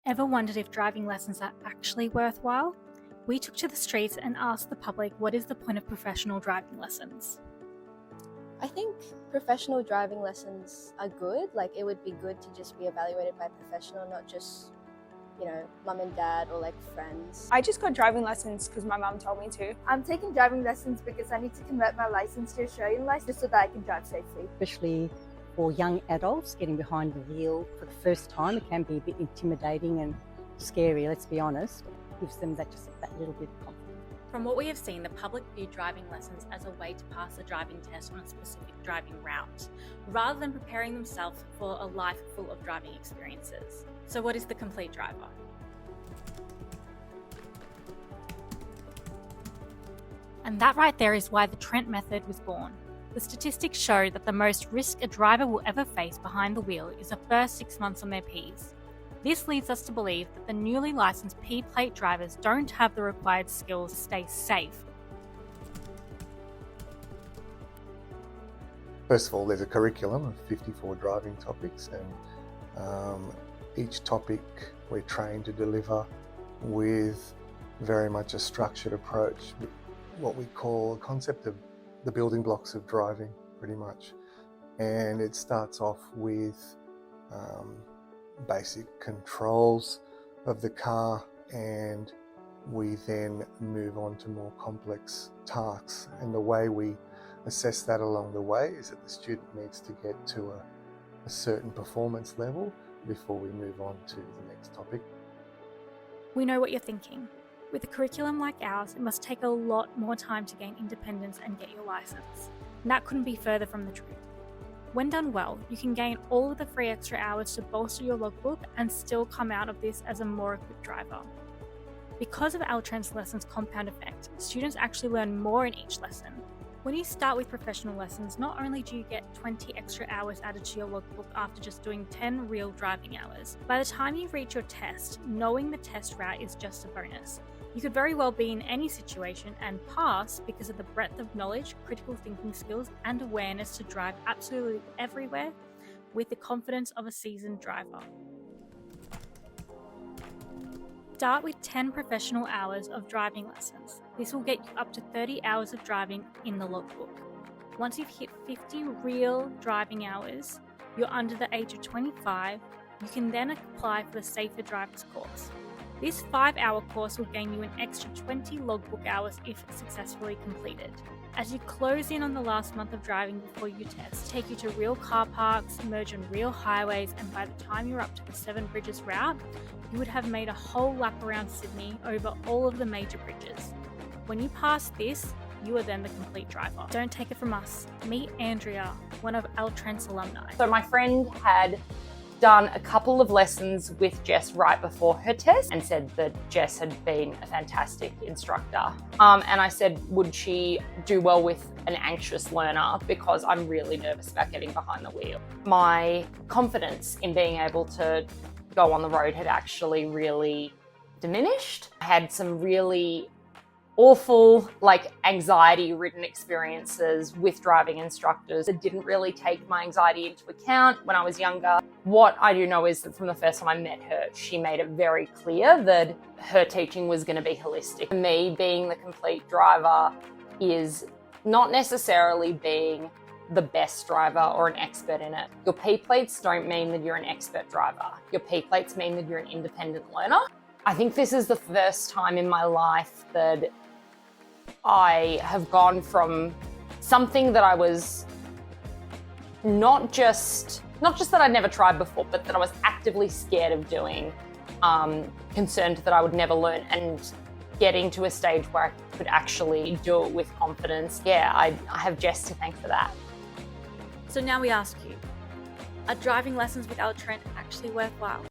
Ever wondered if driving lessons are actually worthwhile? We took to the streets and asked the public what is the point of professional driving lessons. I think professional driving lessons are good. Like, it would be good to just be evaluated by a professional, not just, mum and dad or friends. I just got driving lessons because my mum told me to. I'm taking driving lessons because I need to convert my license to Australian license so that I can drive safely. Especially for young adults getting behind the wheel for the first time, it can be a bit intimidating and scary, let's be honest. It gives them that little bit of confidence. From what we have seen, the public view driving lessons as a way to pass a driving test on a specific driving route, rather than preparing themselves for a life full of driving experiences. So what is the complete driver? And that right there is why the LTrent method was born. The statistics show that the most risk a driver will ever face behind the wheel is the first 6 months on their Ps. This leads us to believe that the newly licensed P-plate drivers don't have the required skills to stay safe. First of all, there's a curriculum of 54 driving topics, and each topic we're trained to deliver with very much a structured approach, what we call a concept of the building blocks of driving, pretty much. And it starts off with basic controls of the car, and we then move on to more complex tasks. And the way we assess that along the way is that the student needs to get to a certain performance level before we move on to the next topic. We know what you're thinking. With a curriculum like ours, it must take a lot more time to gain independence and get your license. And that couldn't be further from the truth. When done well, you can gain all of the free extra hours to bolster your logbook and still come out of this as a more equipped driver. Because of LTrent's lessons compound effect, students actually learn more in each lesson. When you start with professional lessons, not only do you get 20 extra hours added to your logbook after just doing 10 real driving hours, by the time you reach your test, knowing the test route is just a bonus. You could very well be in any situation and pass because of the breadth of knowledge, critical thinking skills, and awareness to drive absolutely everywhere with the confidence of a seasoned driver. Start with 10 professional hours of driving lessons. This will get you up to 30 hours of driving in the logbook. Once you've hit 50 real driving hours, you're under the age of 25, you can then apply for the Safer Drivers course. This 5-hour course will gain you an extra 20 logbook hours if successfully completed. As you close in on the last month of driving before you test, take you to real car parks, merge on real highways, and by the time you're up to the 7 Bridges route, you would have made a whole lap around Sydney over all of the major bridges. When you pass this, you are then the complete driver. Don't take it from us. Meet Andrea, one of LTrent's alumni. So my friend had done a couple of lessons with Jess right before her test and said that Jess had been a fantastic instructor. And I said, would she do well with an anxious learner, because I'm really nervous about getting behind the wheel. My confidence in being able to go on the road had actually really diminished. I had some really awful, anxiety-ridden experiences with driving instructors that didn't really take my anxiety into account when I was younger. What I do know is that from the first time I met her, she made it very clear that her teaching was going to be holistic. For me, being the complete driver is not necessarily being the best driver or an expert in it. Your P-plates don't mean that you're an expert driver. Your P-plates mean that you're an independent learner. I think this is the first time in my life that I have gone from something that I was not just that I'd never tried before, but that I was actively scared of doing, concerned that I would never learn, and getting to a stage where I could actually do it with confidence. Yeah, I have Jess to thank for that. So now we ask you, are driving lessons with LTrent actually worthwhile?